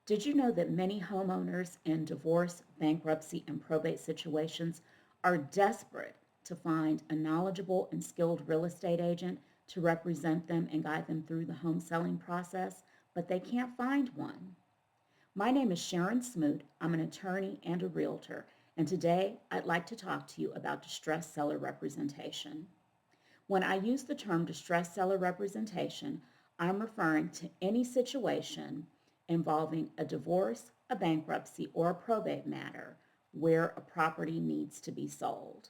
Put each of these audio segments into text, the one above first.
Did you know that many homeowners in divorce, bankruptcy, and probate situations are desperate to find a knowledgeable and skilled real estate agent to represent them and guide them through the home selling process, but they can't find one? My name is Sharon Smoot. I'm an attorney and a realtor, and today I'd like to talk to you about distressed seller representation. When I use the term distressed seller representation, I'm referring to any situation involving a divorce, a bankruptcy, or a probate matter where a property needs to be sold.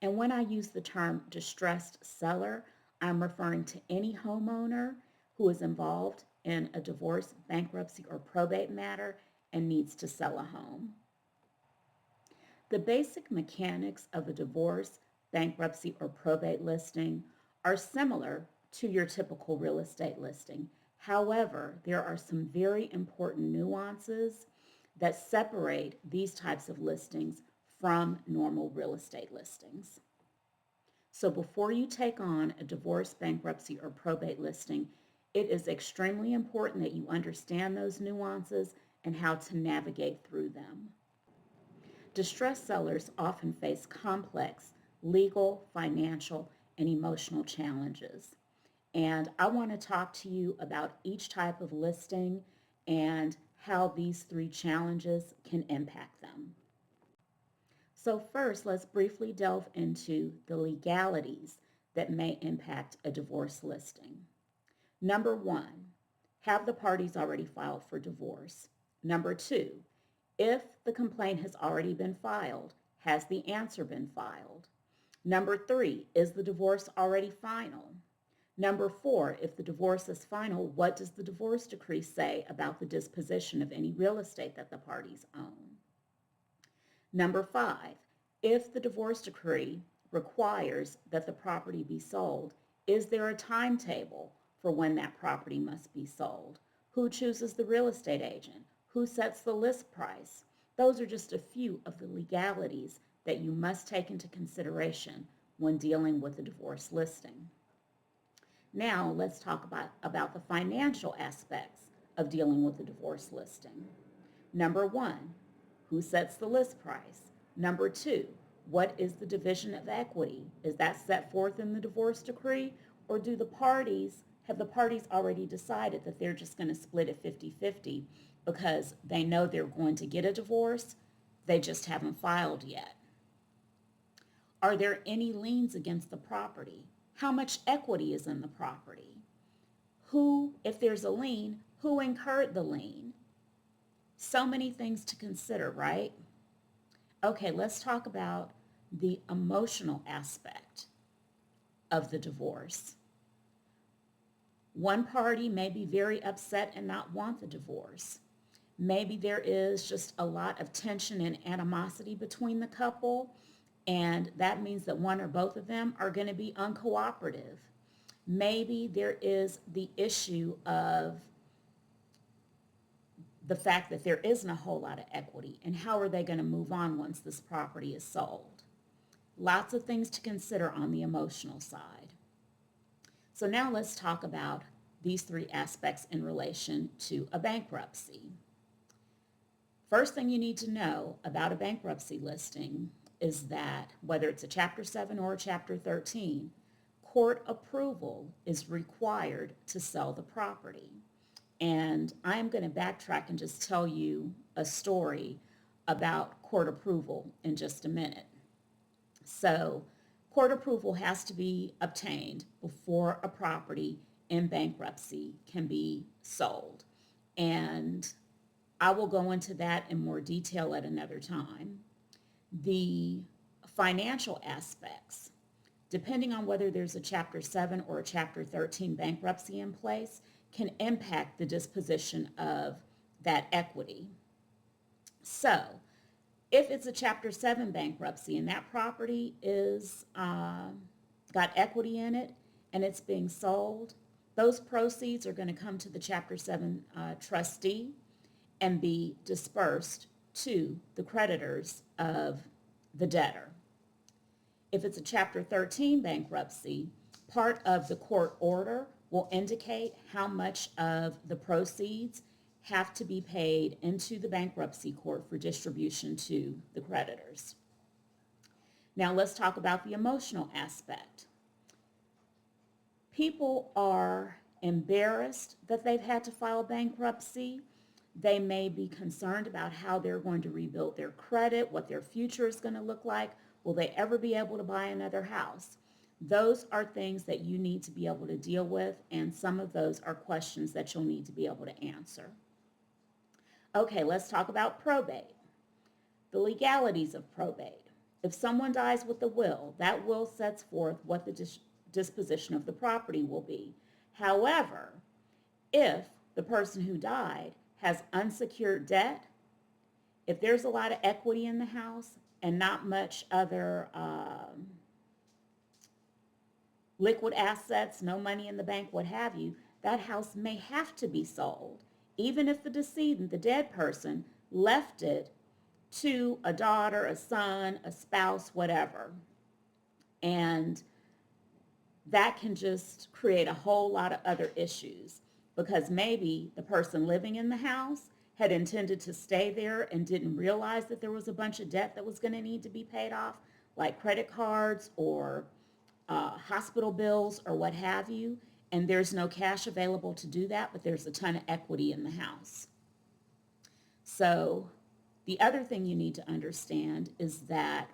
And when I use the term distressed seller, I'm referring to any homeowner who is involved in a divorce, bankruptcy, or probate matter and needs to sell a home. The basic mechanics of a divorce, bankruptcy, or probate listing are similar to your typical real estate listing. However, there are some very important nuances that separate these types of listings from normal real estate listings. So before you take on a divorce, bankruptcy, or probate listing, it is extremely important that you understand those nuances and how to navigate through them. Distressed sellers often face complex legal, financial, and emotional challenges. And I want to talk to you about each type of listing and how these three challenges can impact them. So first, let's briefly delve into the legalities that may impact a divorce listing. Number one, have the parties already filed for divorce? Number two, if the complaint has already been filed, has the answer been filed? Number three, is the divorce already final? Number four, if the divorce is final, what does the divorce decree say about the disposition of any real estate that the parties own? Number five, if the divorce decree requires that the property be sold, is there a timetable for when that property must be sold? Who chooses the real estate agent? Who sets the list price? Those are just a few of the legalities that you must take into consideration when dealing with a divorce listing. Now let's talk about the financial aspects of dealing with a divorce listing. Number one, who sets the list price? Number two, what is the division of equity? Is that set forth in the divorce decree, or have the parties already decided that they're just going to split it 50-50 because they know they're going to get a divorce, they just haven't filed yet? Are there any liens against the property? How much equity is in the property? If there's a lien, who incurred the lien? So many things to consider, right? Okay, let's talk about the emotional aspect of the divorce. One party may be very upset and not want the divorce. Maybe there is just a lot of tension and animosity between the couple, and that means that one or both of them are going to be uncooperative. Maybe there is the issue of the fact that there isn't a whole lot of equity, and how are they going to move on once this property is sold? Lots of things to consider on the emotional side. So now let's talk about these three aspects in relation to a bankruptcy. First thing you need to know about a bankruptcy listing is that whether it's a Chapter 7 or a Chapter 13, court approval is required to sell the property. And I am going to backtrack and just tell you a story about court approval in just a minute. So, court approval has to be obtained before a property in bankruptcy can be sold. And I will go into that in more detail at another time. The financial aspects, depending on whether there's a Chapter 7 or a Chapter 13 bankruptcy in place, can impact the disposition of that equity. So, if it's a Chapter 7 bankruptcy and that property is got equity in it and it's being sold, those proceeds are going to come to the Chapter 7 trustee and be dispersed to the creditors of the debtor. If it's a Chapter 13 bankruptcy, part of the court order will indicate how much of the proceeds have to be paid into the bankruptcy court for distribution to the creditors. Now let's talk about the emotional aspect. People are embarrassed that they've had to file bankruptcy. They may be concerned about how they're going to rebuild their credit, what their future is going to look like. Will they ever be able to buy another house? Those are things that you need to be able to deal with, and some of those are questions that you'll need to be able to answer. Okay, let's talk about probate. The legalities of probate. If someone dies with a will, that will sets forth what the disposition of the property will be. However, if the person who died has unsecured debt, if there's a lot of equity in the house and not much other liquid assets, no money in the bank, what have you, that house may have to be sold, even if the decedent, the dead person, left it to a daughter, a son, a spouse, whatever. And that can just create a whole lot of other issues, because maybe the person living in the house had intended to stay there and didn't realize that there was a bunch of debt that was going to need to be paid off, like credit cards or hospital bills or what have you, and there's no cash available to do that, but there's a ton of equity in the house. So the other thing you need to understand is that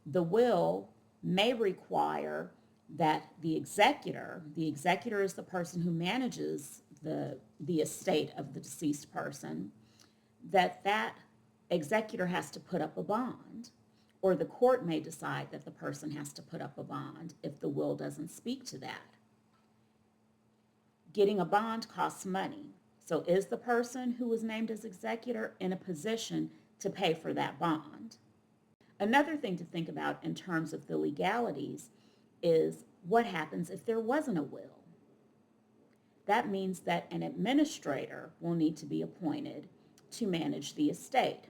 the will may require that the executor is the person who manages the estate of the deceased person, that executor has to put up a bond, or the court may decide that the person has to put up a bond if the will doesn't speak to that. Getting a bond costs money. So is the person who was named as executor in a position to pay for that bond? Another thing to think about in terms of the legalities is what happens if there wasn't a will. That means that an administrator will need to be appointed to manage the estate.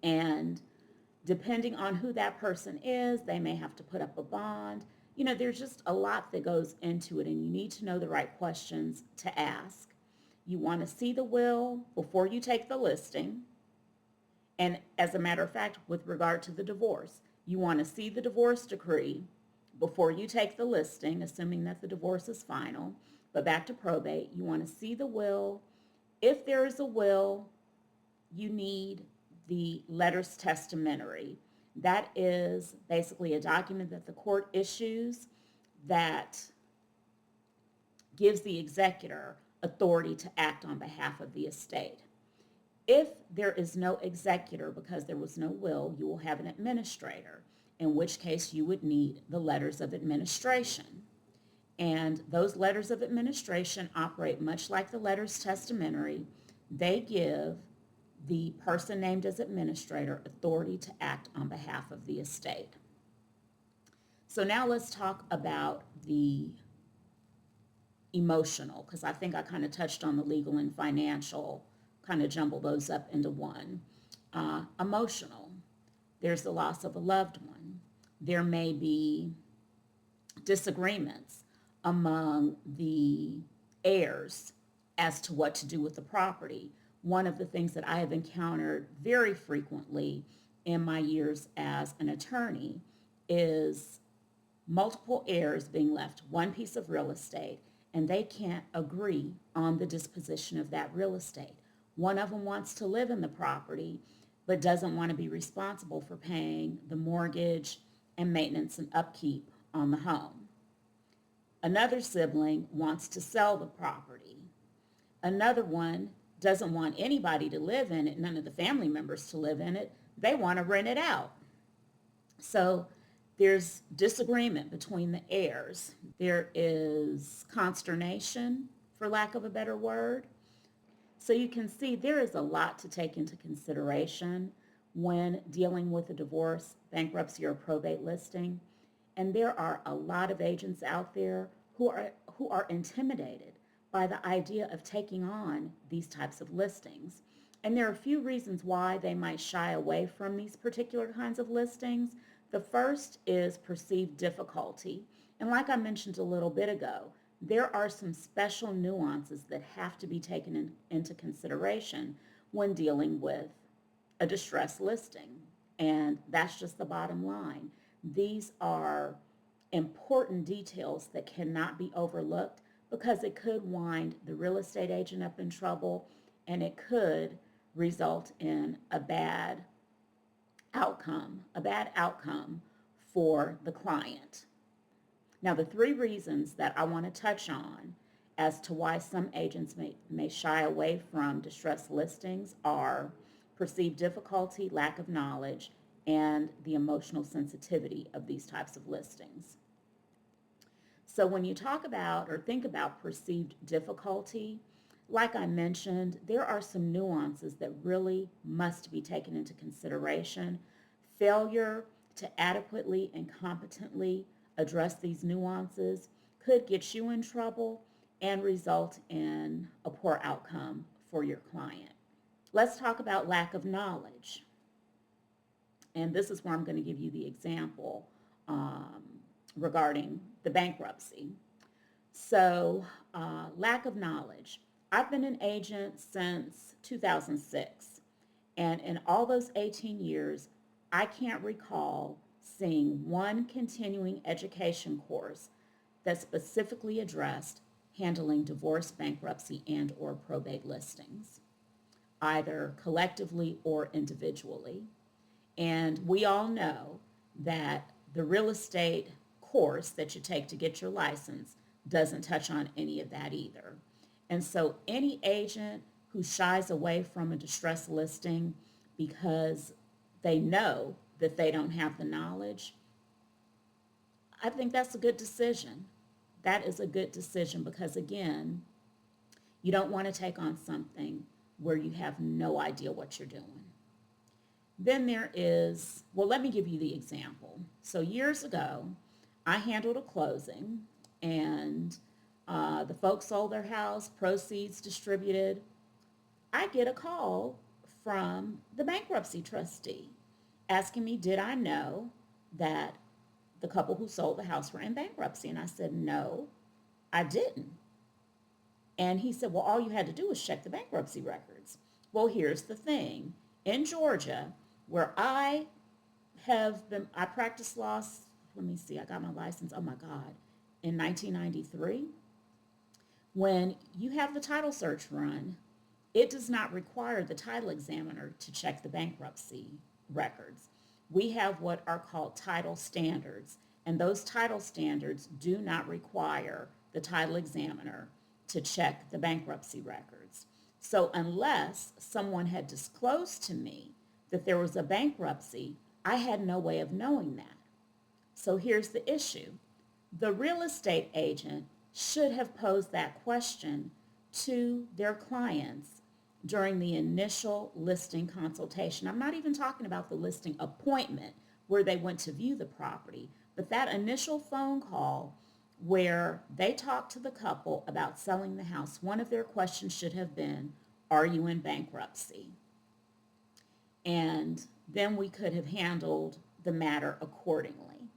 And depending on who that person is, they may have to put up a bond. You know, there's just a lot that goes into it, and you need to know the right questions to ask. You want to see the will before you take the listing. And as a matter of fact, with regard to the divorce, you want to see the divorce decree before you take the listing, assuming that the divorce is final. But back to probate, you want to see the will. If there is a will, you need the letters testamentary. That is basically a document that the court issues that gives the executor authority to act on behalf of the estate. If there is no executor because there was no will, you will have an administrator, in which case you would need the letters of administration. And those letters of administration operate much like the letters testamentary. They give the person named as administrator authority to act on behalf of the estate. So now let's talk about the emotional, because I think I kind of touched on the legal and financial, kind of jumble those up into one. Emotional. There's the loss of a loved one. There may be disagreements among the heirs as to what to do with the property. One of the things that I have encountered very frequently in my years as an attorney is multiple heirs being left one piece of real estate, and they can't agree on the disposition of that real estate. One of them wants to live in the property, but doesn't want to be responsible for paying the mortgage and maintenance and upkeep on the home. Another sibling wants to sell the property. Another one doesn't want anybody to live in it, none of the family members to live in it. They want to rent it out. So there's disagreement between the heirs. There is consternation, for lack of a better word. So you can see there is a lot to take into consideration when dealing with a divorce, bankruptcy, or probate listing. And there are a lot of agents out there who are intimidated by the idea of taking on these types of listings. And there are a few reasons why they might shy away from these particular kinds of listings. The first is perceived difficulty. And like I mentioned a little bit ago, there are some special nuances that have to be taken into consideration when dealing with a distress listing. And that's just the bottom line. These are important details that cannot be overlooked because it could wind the real estate agent up in trouble and it could result in a bad outcome for the client. Now, the three reasons that I want to touch on as to why some agents may shy away from distress listings are perceived difficulty, lack of knowledge, and the emotional sensitivity of these types of listings. So when you talk about or think about perceived difficulty, like I mentioned, there are some nuances that really must be taken into consideration. Failure to adequately and competently address these nuances could get you in trouble and result in a poor outcome for your client. Let's talk about lack of knowledge. And this is where I'm going to give you the example regarding the bankruptcy. So, lack of knowledge. I've been an agent since 2006, and in all those 18 years, I can't recall seeing one continuing education course that specifically addressed handling divorce, bankruptcy, and or probate listings, either collectively or individually. And we all know that the real estate course that you take to get your license doesn't touch on any of that either. And so any agent who shies away from a distress listing because they know that they don't have the knowledge, I think that's a good decision. That is a good decision because, again, you don't want to take on something where you have no idea what you're doing. Then there is, well, let me give you the example. So years ago, I handled a closing and the folks sold their house, proceeds distributed. I get a call from the bankruptcy trustee asking me, did I know that the couple who sold the house were in bankruptcy? And I said, no, I didn't. And he said, well, all you had to do was check the bankruptcy records. Well, here's the thing. In Georgia, where I practiced law, let me see, I got my license, oh my God, in 1993. When you have the title search run, it does not require the title examiner to check the bankruptcy records. We have what are called title standards, and those title standards do not require the title examiner to check the bankruptcy records. So unless someone had disclosed to me that there was a bankruptcy, I had no way of knowing that. So here's the issue. The real estate agent should have posed that question to their clients during the initial listing consultation. I'm not even talking about the listing appointment where they went to view the property, but that initial phone call where they talked to the couple about selling the house. One of their questions should have been, are you in bankruptcy? And then we could have handled the matter accordingly.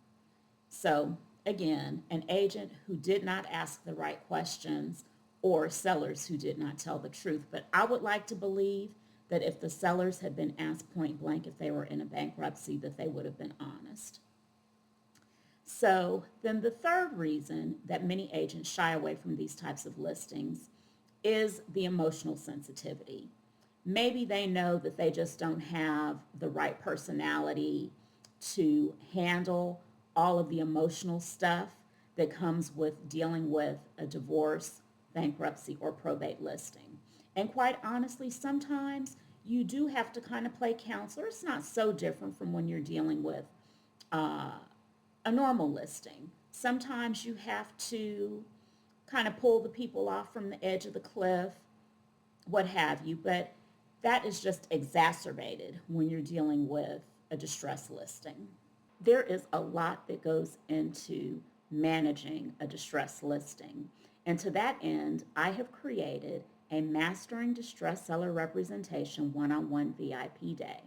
So again, an agent who did not ask the right questions or sellers who did not tell the truth. But I would like to believe that if the sellers had been asked point blank if they were in a bankruptcy, that they would have been honest. So then the third reason that many agents shy away from these types of listings is the emotional sensitivity. Maybe they know that they just don't have the right personality to handle all of the emotional stuff that comes with dealing with a divorce, bankruptcy, or probate listing. And quite honestly, sometimes you do have to kind of play counselor. It's not so different from when you're dealing with a normal listing. Sometimes you have to kind of pull the people off from the edge of the cliff, what have you, but that is just exacerbated when you're dealing with a distress listing. There is a lot that goes into managing a distress listing. And to that end, I have created a Mastering Distress Seller Representation one-on-one VIP day,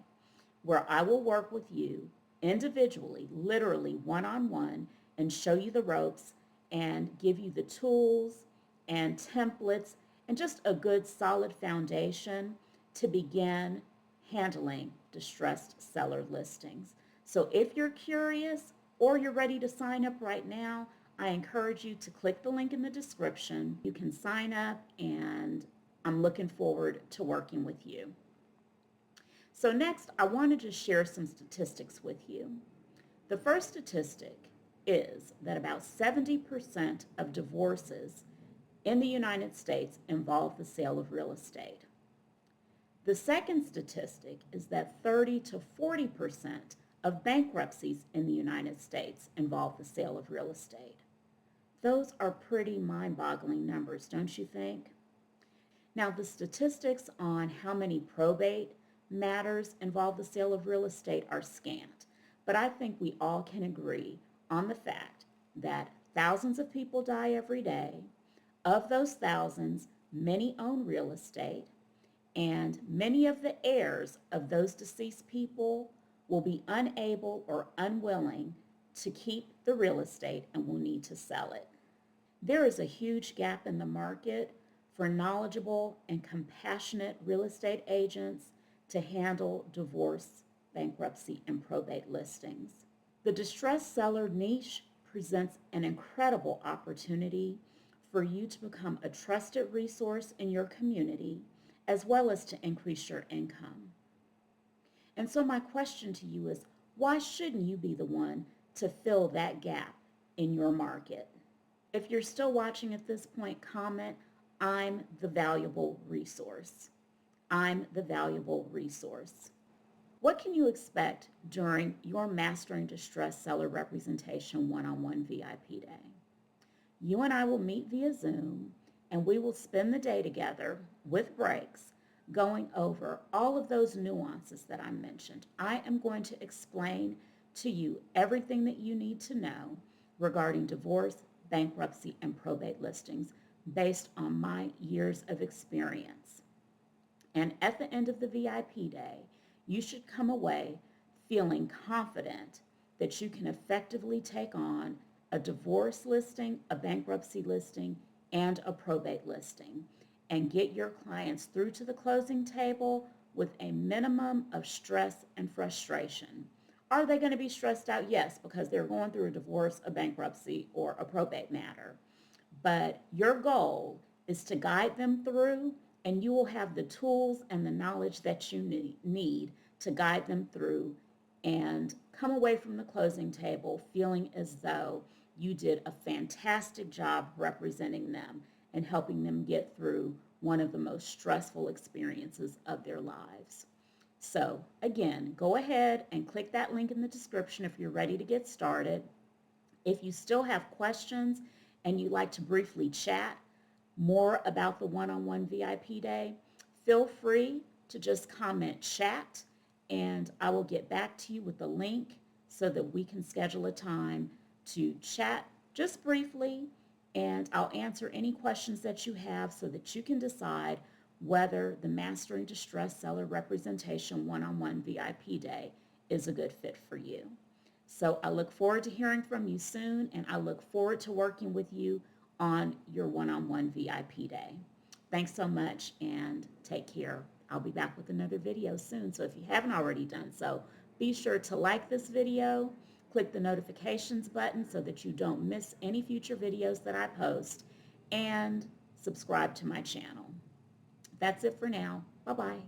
where I will work with you individually, literally one-on-one, and show you the ropes and give you the tools and templates and just a good solid foundation to begin handling distressed seller listings. So if you're curious or you're ready to sign up right now, I encourage you to click the link in the description. You can sign up, and I'm looking forward to working with you. So next, I wanted to share some statistics with you. The first statistic is that about 70% of divorces in the United States involve the sale of real estate. The second statistic is that 30 to 40% of bankruptcies in the United States involve the sale of real estate. Those are pretty mind-boggling numbers, don't you think? Now, the statistics on how many probate matters involve the sale of real estate are scant, but I think we all can agree on the fact that thousands of people die every day. Of those thousands, many own real estate, and many of the heirs of those deceased people will be unable or unwilling to keep the real estate and will need to sell it. There is a huge gap in the market for knowledgeable and compassionate real estate agents to handle divorce, bankruptcy, and probate listings. The distressed seller niche presents an incredible opportunity for you to become a trusted resource in your community, as well as to increase your income. And so my question to you is, why shouldn't you be the one to fill that gap in your market? If you're still watching at this point, comment, "I'm the valuable resource." I'm the valuable resource. What can you expect during your Mastering Distressed Seller Representation one-on-one VIP day? You and I will meet via Zoom, and we will spend the day together with breaks going over all of those nuances that I mentioned. I am going to explain to you everything that you need to know regarding divorce, bankruptcy, and probate listings based on my years of experience. And at the end of the VIP day, you should come away feeling confident that you can effectively take on a divorce listing, a bankruptcy listing, and a probate listing, and get your clients through to the closing table with a minimum of stress and frustration. Are they going to be stressed out? Yes, because they're going through a divorce, a bankruptcy, or a probate matter. But your goal is to guide them through, and you will have the tools and the knowledge that you need to guide them through and come away from the closing table feeling as though you did a fantastic job representing them and helping them get through one of the most stressful experiences of their lives. So again, go ahead and click that link in the description if you're ready to get started. If you still have questions and you'd like to briefly chat more about the one-on-one VIP day, feel free to just comment "chat," and I will get back to you with the link so that we can schedule a time to chat just briefly, and I'll answer any questions that you have so that you can decide whether the Mastering Distressed Seller Representation one-on-one VIP day is a good fit for you. So I look forward to hearing from you soon, and I look forward to working with you on your one-on-one VIP day. Thanks so much, and take care. I'll be back with another video soon, so if you haven't already done so, be sure to like this video, click the notifications button so that you don't miss any future videos that I post, and subscribe to my channel. That's it for now. Bye-bye.